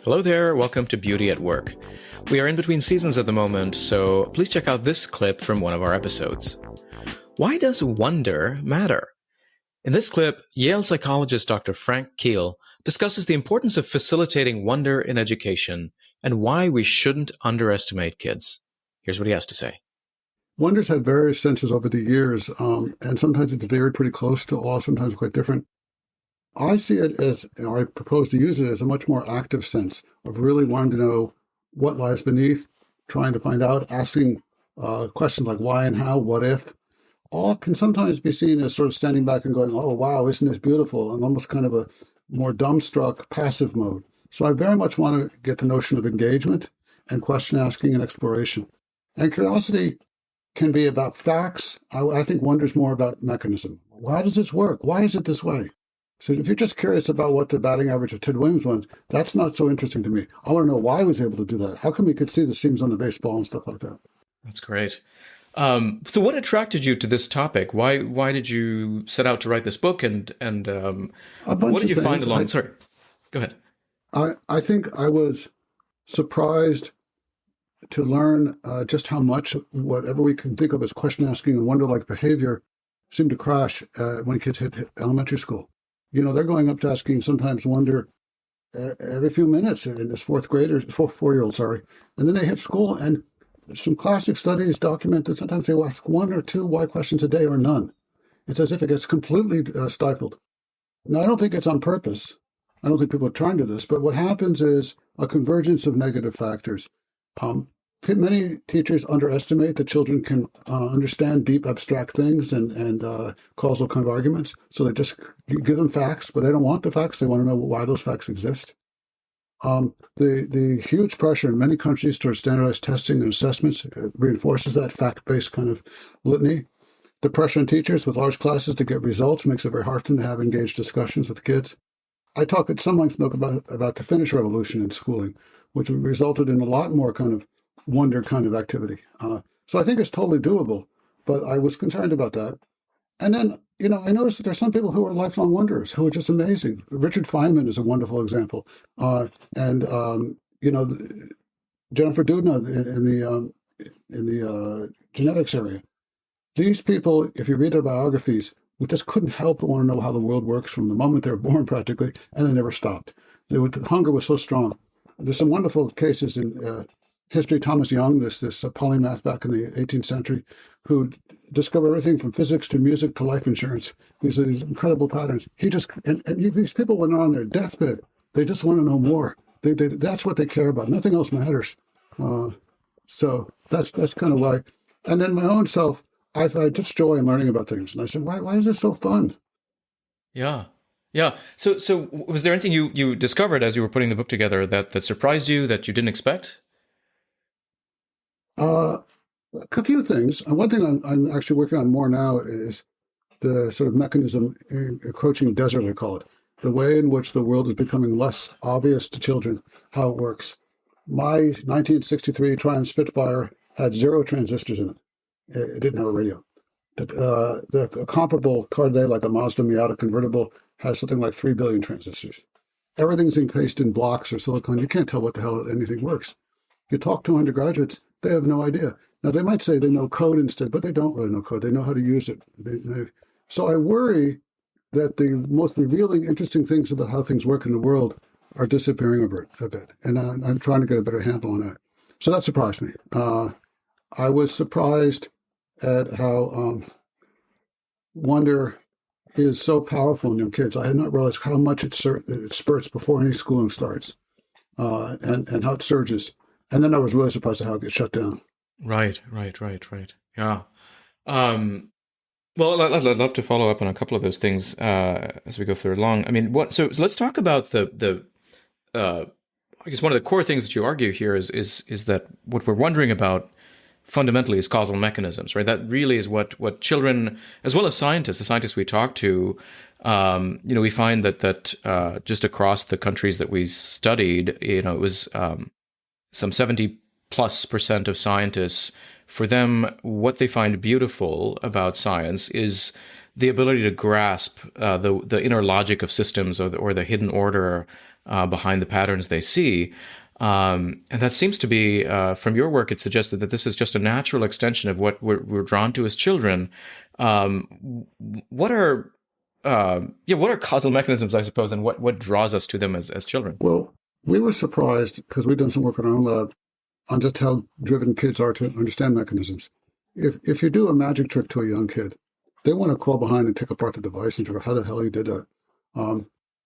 Hello there, welcome to Beauty at Work. We are in between seasons at the moment, so please check out this clip from one of our episodes. Why does wonder matter? In this clip, Yale psychologist Dr. Frank Keil discusses the importance of facilitating wonder in education and why we shouldn't underestimate kids. Here's what he has to say. Wonder's had various senses over the years, and sometimes it's varied pretty close to awe, sometimes quite different. I see it as, I propose to use it as a much more active sense of really wanting to know what lies beneath, trying to find out, asking questions like why and how, what if. All can sometimes be seen as sort of standing back and going, oh, wow, isn't this beautiful? And almost kind of a more dumbstruck, passive mode. So I very much want to get the notion of engagement and question asking and exploration. And curiosity can be about facts. I think wonder is more about mechanism. Why does this work? Why is it this way? So if you're just curious about what the batting average of Ted Williams was, that's not so interesting to me. I want to know why he was able to do that. How come he could see the seams on the baseball and stuff like that? That's great. So what attracted you to this topic? Why did you set out to write this book? And what did you find along? Sorry, go ahead. I think I was surprised to learn just how much whatever we can think of as question asking and wonder-like behavior seemed to crash when kids hit elementary school. You know, they're going up to asking sometimes wonder every few minutes in this four-year-old, and then they hit school, and some classic studies document that sometimes they will ask one or two why questions a day or none. It's as if it gets completely stifled. Now, I don't think it's on purpose. I don't think people are trying to do this, but what happens is a convergence of negative factors. Many teachers underestimate that children can understand deep, abstract things and causal kind of arguments. So they just give them facts, but they don't want the facts. They want to know why those facts exist. The huge pressure in many countries towards standardized testing and assessments reinforces that fact-based kind of litany. The pressure on teachers with large classes to get results makes it very hard for them to have engaged discussions with kids. I talk at some length about the Finnish Revolution in schooling, which resulted in a lot more kind of wonder kind of activity. So I think it's totally doable, but I was concerned about that. And then, I noticed that there's some people who are lifelong wonderers who are just amazing. Richard Feynman is a wonderful example. And Jennifer Doudna in the genetics area. These people, if you read their biographies, we just couldn't help but want to know how the world works from the moment they were born practically, and they never stopped. The hunger was so strong. There's some wonderful cases in history. Thomas Young, this polymath back in the 18th century, who discovered everything from physics to music to life insurance. These incredible patterns. These people, when they're on their deathbed, they just want to know more. That's what they care about. Nothing else matters. So that's kind of why. And then my own self, I just joy in learning about things. And I said, why is this so fun? Yeah. So was there anything you discovered as you were putting the book together that surprised you, that you didn't expect? A few things. One thing I'm actually working on more now is the sort of mechanism, encroaching desert, I call it, the way in which the world is becoming less obvious to children, how it works. My 1963 Triumph Spitfire had 0 transistors in it. It didn't have a radio. The comparable car today, like a Mazda Miata convertible, has something like 3 billion transistors. Everything's encased in blocks or silicon. You can't tell what the hell anything works. You talk to undergraduates, they have no idea. Now, they might say they know code instead, but they don't really know code. They know how to use it. So I worry that the most revealing, interesting things about how things work in the world are disappearing a bit. And I'm trying to get a better handle on that. So that surprised me. I was surprised at how wonder is so powerful in young kids. I had not realized how much it spurts before any schooling starts, and how it surges. And then I was really surprised at how it gets shut down. Right. Yeah. Well, I'd love to follow up on a couple of those things as we go through along. I mean, so let's talk about the I guess one of the core things that you argue here is that what we're wondering about fundamentally is causal mechanisms, right? That really is what children, as well as scientists, the scientists we talk to, we find that just across the countries that we studied, it was some 70+% of scientists, for them, what they find beautiful about science is the ability to grasp the inner logic of systems or the hidden order behind the patterns they see. And that seems to be, from your work, it suggested that this is just a natural extension of what we're drawn to as children. What are what are causal mechanisms, I suppose, and what draws us to them as children? Well, we were surprised because we've done some work in our own lab on just how driven kids are to understand mechanisms. If you do a magic trick to a young kid, they want to crawl behind and take apart the device and figure out how the hell you did that.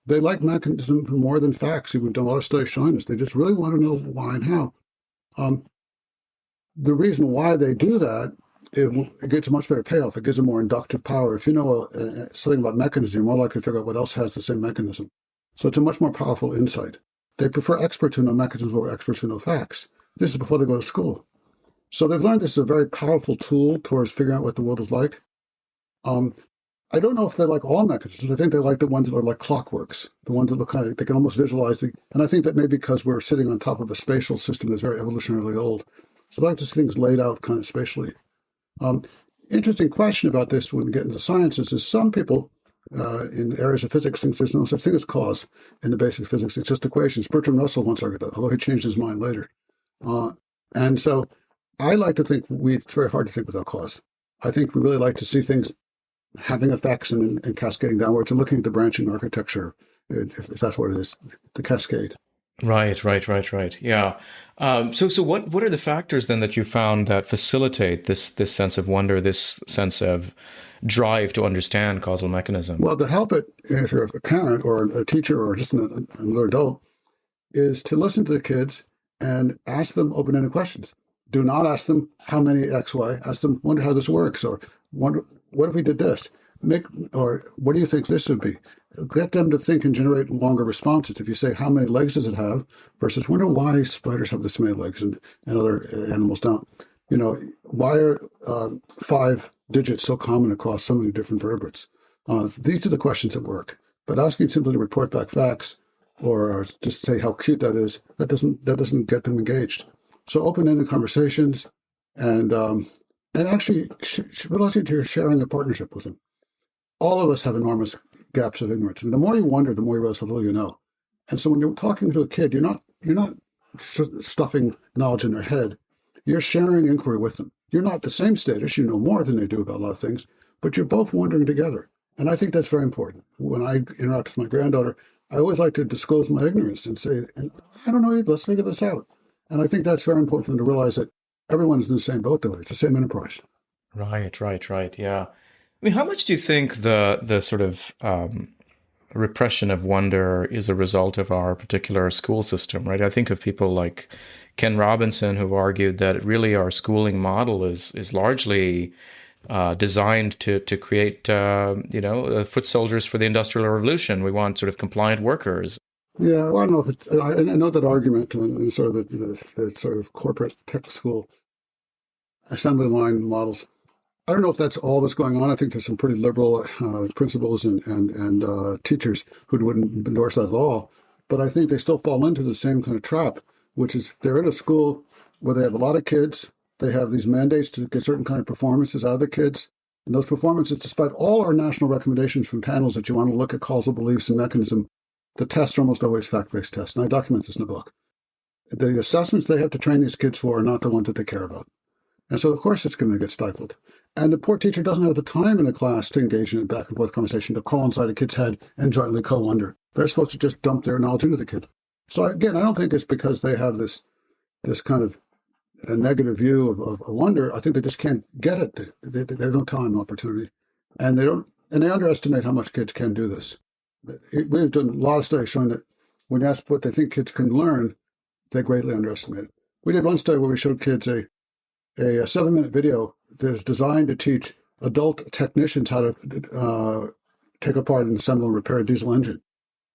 They like mechanism more than facts. We've done a lot of studies showing this. They just really want to know why and how. The reason why they do that, it gets a much better payoff. It gives them more inductive power. If you know something about mechanism, you're more likely to figure out what else has the same mechanism. So it's a much more powerful insight. They prefer experts who know mechanisms over experts who know facts. This is before they go to school. So they've learned this is a very powerful tool towards figuring out what the world is like. I don't know if they like all mechanisms. I think they like the ones that are like clockworks, the ones that look kind of, they can almost visualize. And I think that maybe because we're sitting on top of a spatial system that's very evolutionarily old. So I like to see things laid out kind of spatially. Interesting question about this when we get into sciences is some people in areas of physics think there's no such thing as cause in the basic physics. It's just equations. Bertrand Russell once argued that, although he changed his mind later. And so I like to think it's very hard to think without cause. I think we really like to see things having effects and cascading downwards and looking at the branching architecture, if that's what it is, the cascade. Right. Yeah. So what are the factors then that you found that facilitate this sense of wonder, this sense of drive to understand causal mechanism? Well, to help it, if you're a parent or a teacher or just another adult, is to listen to the kids and ask them open-ended questions. Do not ask them how many X, Y. Ask them, wonder how this works, or wonder, what if we did this? Or what do you think this would be? Get them to think and generate longer responses. If you say, how many legs does it have? Versus, wonder why spiders have this many legs and other animals don't. Why are 5 digits so common across so many different vertebrates? These are the questions that work. But asking simply to report back facts or just say how cute that is, that doesn't get them engaged. So open-ended conversations and actually relative to your sharing a partnership with them. All of us have enormous gaps of ignorance. And the more you wonder, the more you realize how little you know. And so when you're talking to a kid, you're not stuffing knowledge in their head. You're sharing inquiry with them. You're not the same status. You know more than they do about a lot of things, but you're both wondering together. And I think that's very important. When I interact with my granddaughter, I always like to disclose my ignorance and say, I don't know, let's figure this out. And I think that's very important for them to realize that everyone's in the same boat there. It's the same enterprise. Right. Yeah. I mean, how much do you think the sort of repression of wonder is a result of our particular school system, right? I think of people like Ken Robinson, who've argued that really our schooling model is largely designed to create, foot soldiers for the Industrial Revolution. We want sort of compliant workers. Yeah, well, I don't know if it's, I know that argument in sort of the sort of corporate tech school assembly line models. I don't know if that's all that's going on. I think there's some pretty liberal principals and teachers who wouldn't endorse that at all. But I think they still fall into the same kind of trap, which is they're in a school where they have a lot of kids. They have these mandates to get certain kind of performances out of the kids. And those performances, despite all our national recommendations from panels that you want to look at causal beliefs and mechanism, the tests are almost always fact-based tests. And I document this in the book. The assessments they have to train these kids for are not the ones that they care about. And so, of course, it's going to get stifled. And the poor teacher doesn't have the time in the class to engage in a back and forth conversation, to crawl inside a kid's head and jointly co-wonder. They're supposed to just dump their knowledge into the kid. So again, I don't think it's because they have this kind of a negative view of wonder. I think they just can't get it. They have no time, no opportunity. And they underestimate how much kids can do this. We've done a lot of studies showing that when you ask what they think kids can learn, they greatly underestimate it. We did one study where we showed kids a 7-minute video that is designed to teach adult technicians how to take apart and assemble and repair a diesel engine.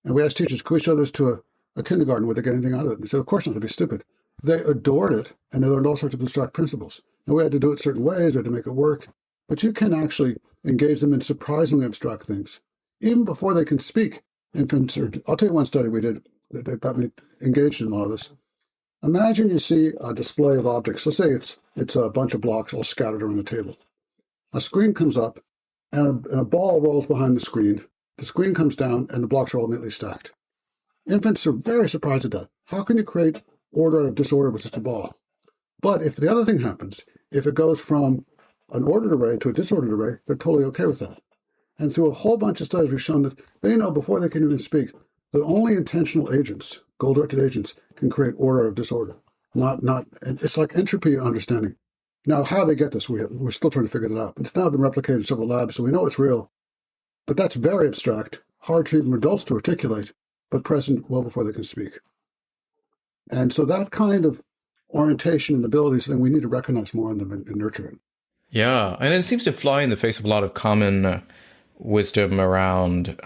And we asked teachers, could we show this to a kindergarten? Would they get anything out of it? And they said, of course not, it'd be stupid. They adored it, and they learned all sorts of abstract principles. And we had to do it certain ways, we had to make it work. But you can actually engage them in surprisingly abstract things, even before they can speak. Infants, I'll tell you one study we did that got me engaged in a lot of this. Imagine you see a display of objects. Let's say it's a bunch of blocks all scattered around the table. A screen comes up, and a ball rolls behind the screen. The screen comes down, and the blocks are all neatly stacked. Infants are very surprised at that. How can you create order out of disorder with just a ball? But if the other thing happens, if it goes from an ordered array to a disordered array, they're totally okay with that. And through a whole bunch of studies, we've shown that they know before they can even speak that only intentional agents, goal-directed agents, can create order out of disorder. And it's like entropy understanding. Now, how they get this, we're still trying to figure that out. It's now been replicated in several labs, so we know it's real. But that's very abstract, hard for even adults to articulate, but present well before they can speak. And so that kind of orientation and ability is something we need to recognize more in them and nurture it. Yeah, and it seems to fly in the face of a lot of common wisdom around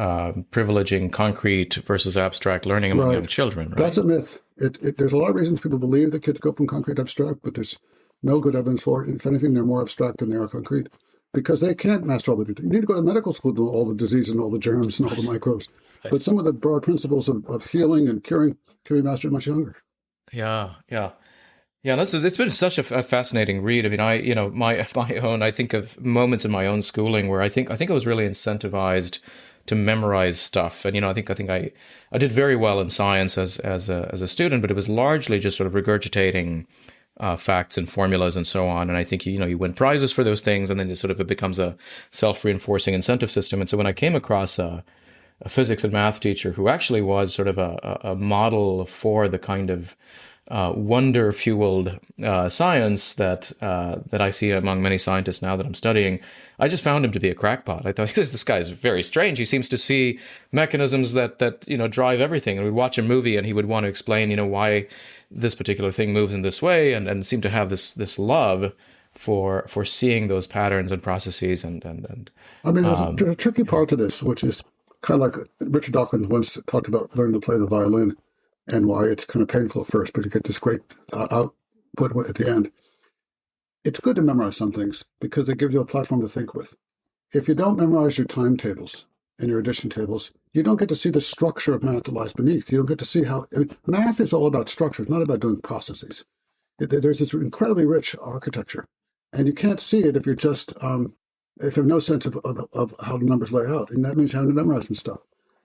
privileging concrete versus abstract learning among young children. Right? That's a myth. There's a lot of reasons people believe that kids go from concrete to abstract, but there's no good evidence for it. If anything, they're more abstract than they are concrete because they can't master all the details. You need to go to medical school to know all the diseases and all the germs and all the microbes. But some of the broad principles of healing and curing can be mastered much younger. Yeah, yeah. Yeah, it's been such a fascinating read. I mean, my own, I think of moments in my own schooling where I think I was really incentivized to memorize stuff. And, I think I did very well in science as a student, but it was largely just sort of regurgitating facts and formulas and so on. And I think, you win prizes for those things, and then it becomes a self-reinforcing incentive system. And so when I came across a physics and math teacher who actually was sort of a model for the kind of wonder-fueled science that I see among many scientists now that I'm studying, I just found him to be a crackpot. I thought, this guy is very strange. He seems to see mechanisms that drive everything. And we'd watch a movie, and he would want to explain, why this particular thing moves in this way, and seem to have this love for seeing those patterns and processes. And I mean, there's a tricky part to this, which is kind of like Richard Dawkins once talked about learning to play the violin, and why it's kind of painful at first, but you get this great output at the end. It's good to memorize some things because they give you a platform to think with. If you don't memorize your timetables and your addition tables, you don't get to see the structure of math that lies beneath. You don't get to see how math is all about structure. It's not about doing processes. There's this incredibly rich architecture, and you can't see it if you're just if you have no sense of how the numbers lay out, and that means having to memorize some stuff.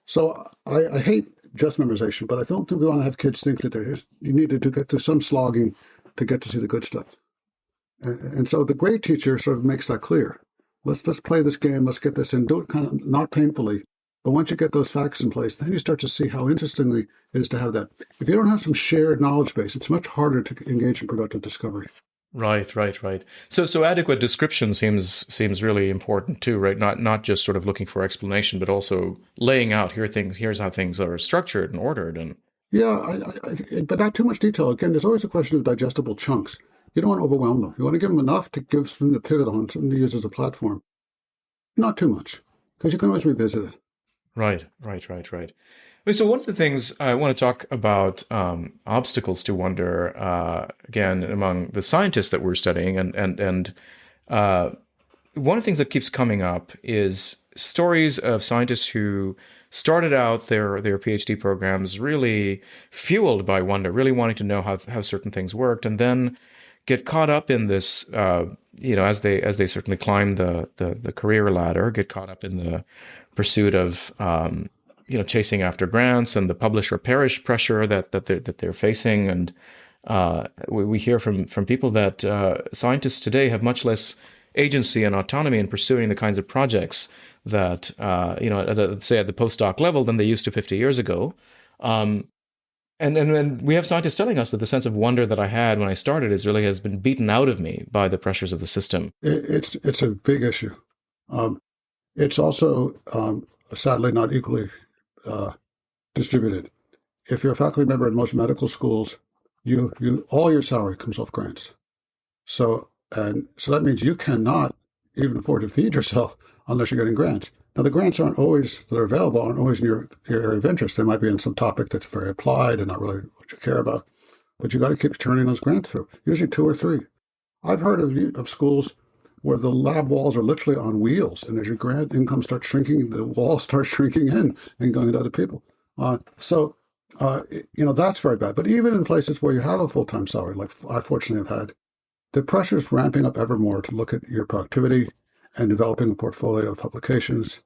So I hate just memorization, but I don't think we want to have kids think that you need to get to some slogging to get to see the good stuff. And so the great teacher sort of makes that clear. Let's play this game. Let's get this in. Do it kind of not painfully, but once you get those facts in place, then you start to see how interestingly it is to have that. If you don't have some shared knowledge base, it's much harder to engage in productive discovery. Right. So adequate description seems really important too, right? Not just sort of looking for explanation, but also laying out here's how things are structured and ordered. And yeah, but not too much detail. Again, there's always a question of digestible chunks. You don't want to overwhelm them. You want to give them enough to give something to pivot on, something to use as a platform. Not too much, because you can always revisit it. Right. So one of the things I want to talk about obstacles to wonder again among the scientists that we're studying, and one of the things that keeps coming up is stories of scientists who started out their PhD programs really fueled by wonder, really wanting to know how certain things worked, and then get caught up in this as they certainly climb the career ladder, get caught up in the pursuit of chasing after grants and the publish or perish pressure that they're facing. And we hear from people that scientists today have much less agency and autonomy in pursuing the kinds of projects that say at the postdoc level than they used to 50 years ago. And then we have scientists telling us that the sense of wonder that I had when I started has been beaten out of me by the pressures of the system. It's a big issue. It's also sadly not equally distributed. If you're a faculty member in most medical schools, you all your salary comes off grants. So that means you cannot even afford to feed yourself unless you're getting grants. Now, the grants that are available aren't always in your area of interest. They might be in some topic that's very applied and not really what you care about. But you got to keep turning those grants through, usually 2 or 3. I've heard of schools where the lab walls are literally on wheels, and as your grant income starts shrinking, the walls start shrinking in and going to other people. So that's very bad. But even in places where you have a full-time salary, like I fortunately have had, the pressure is ramping up ever more to look at your productivity and developing a portfolio of publications.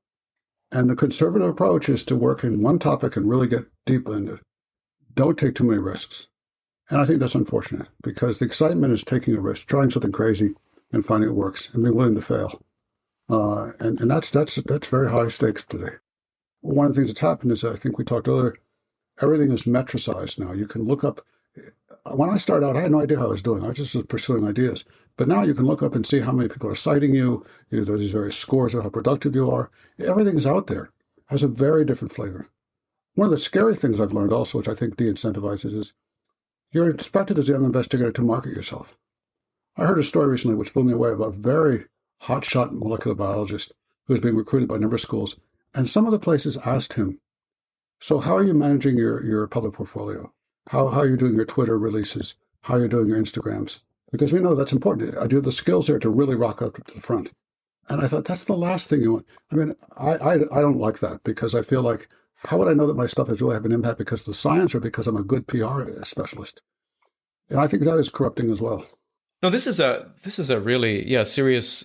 And the conservative approach is to work in one topic and really get deep into it. Don't take too many risks. And I think that's unfortunate because the excitement is taking a risk, trying something crazy and finding it works and being willing to fail. And that's very high stakes today. One of the things that's happened is, I think we talked earlier, everything is metricized now. You can look up. When I started out, I had no idea how I was doing. I just was pursuing ideas. But now you can look up and see how many people are citing you. There's these various scores of how productive you are. Everything is out there. It has a very different flavor. One of the scary things I've learned also, which I think de-incentivizes, is you're expected as a young investigator to market yourself. I heard a story recently which blew me away about a very hotshot molecular biologist who was being recruited by a number of schools. And some of the places asked him, so how are you managing your public portfolio? How are you doing your Twitter releases? How are you doing your Instagrams? Because we know that's important. I do the skills there to really rock up to the front. And I thought, that's the last thing you want. I mean, I don't like that because I feel like, how would I know that my stuff has really have an impact because of the science or because I'm a good PR specialist? And I think that is corrupting as well. No, this is a really serious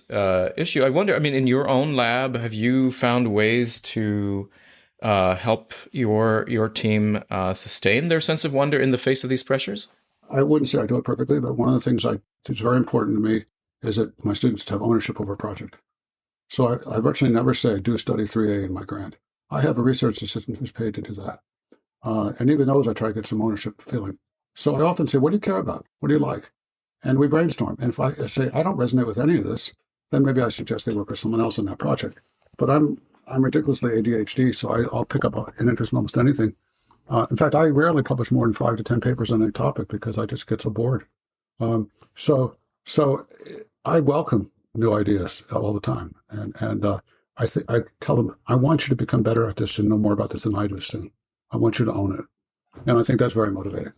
issue. I wonder. I mean, in your own lab, have you found ways to help your team sustain their sense of wonder in the face of these pressures? I wouldn't say I do it perfectly, but one of the things that's very important to me is that my students have ownership over a project. So I virtually never say do study 3A in my grant. I have a research assistant who's paid to do that. And even those, I try to get some ownership feeling. So I often say, what do you care about? What do you like? And we brainstorm. And if I say, I don't resonate with any of this, then maybe I suggest they work with someone else on that project. But I'm ridiculously ADHD, so I'll pick up an interest in almost anything. In fact, I rarely publish more than 5 to 10 papers on a topic because I just get so bored. So I welcome new ideas all the time. And I tell them, I want you to become better at this and know more about this than I do soon. I want you to own it. And I think that's very motivating.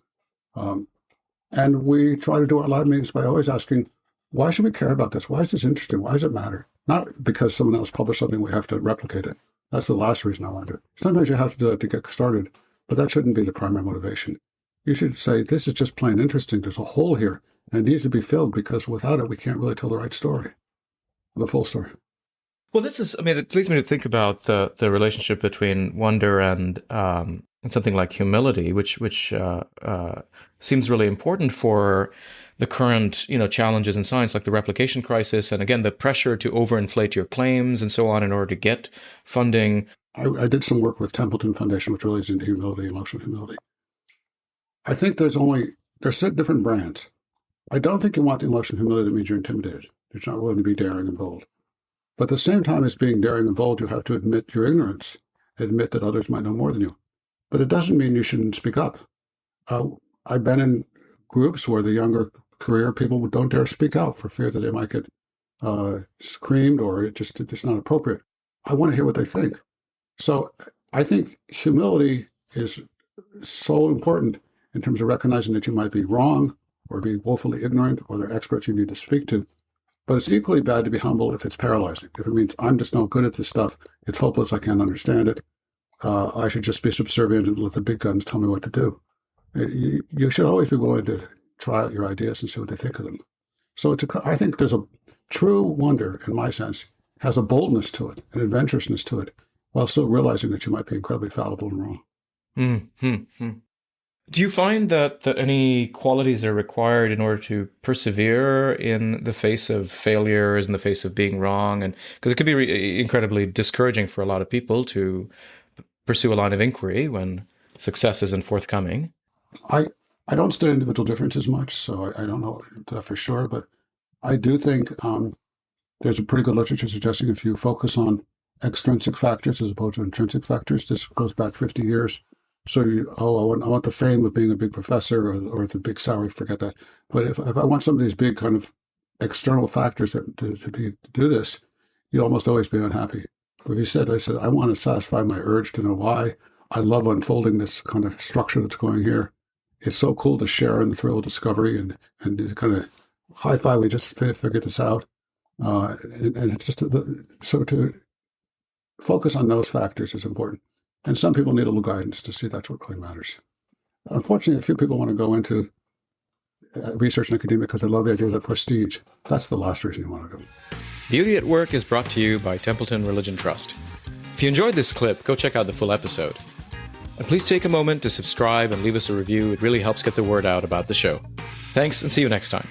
And we try to do our lab meetings by always asking, why should we care about this? Why is this interesting? Why does it matter? Not because someone else published something, we have to replicate it. That's the last reason I want to do it. Sometimes you have to do it to get started, but that shouldn't be the primary motivation. You should say, this is just plain interesting. There's a hole here, and it needs to be filled because without it, we can't really tell the right story, the full story. Well, it leads me to think about the relationship between wonder and something like humility, which seems really important for the current, challenges in science, like the replication crisis, and again, the pressure to overinflate your claims and so on in order to get funding. I did some work with Templeton Foundation, which really is into humility, emotional humility. I think there's different brands. I don't think you want the emotional humility that means you're intimidated. You're not willing to be daring and bold. But at the same time as being daring and bold, you have to admit your ignorance, admit that others might know more than you. But it doesn't mean you shouldn't speak up. I've been in groups where the younger career people don't dare speak out for fear that they might get screamed or it's not appropriate. I want to hear what they think. So I think humility is so important in terms of recognizing that you might be wrong or be woefully ignorant or there are experts you need to speak to. But it's equally bad to be humble if it's paralyzing. If it means I'm just not good at this stuff, it's hopeless, I can't understand it. I should just be subservient and let the big guns tell me what to do. You should always be willing to try out your ideas and see what they think of them. So I think there's a true wonder, in my sense, has a boldness to it, an adventurousness to it, while still realizing that you might be incredibly fallible and wrong. Mm-hmm. Do you find that any qualities are required in order to persevere in the face of failures, in the face of being wrong? And because it could be incredibly discouraging for a lot of people to pursue a line of inquiry when success isn't forthcoming. I don't study individual differences much, so I don't know that for sure. But I do think there's a pretty good literature suggesting if you focus on extrinsic factors as opposed to intrinsic factors, this goes back 50 years. So I want the fame of being a big professor or the big salary, forget that. But if I want some of these big kind of external factors to do this, you'll almost always be unhappy. But I said, I want to satisfy my urge to know why. I love unfolding this kind of structure that's going here. It's so cool to share in the thrill of discovery and kind of high five. We just figured this out. So to focus on those factors is important. And some people need a little guidance to see that's what really matters. Unfortunately, a few people want to go into research and academia because they love the idea of the prestige. That's the last reason you want to go. Beauty at Work is brought to you by Templeton Religion Trust. If you enjoyed this clip, go check out the full episode. And please take a moment to subscribe and leave us a review. It really helps get the word out about the show. Thanks, and see you next time.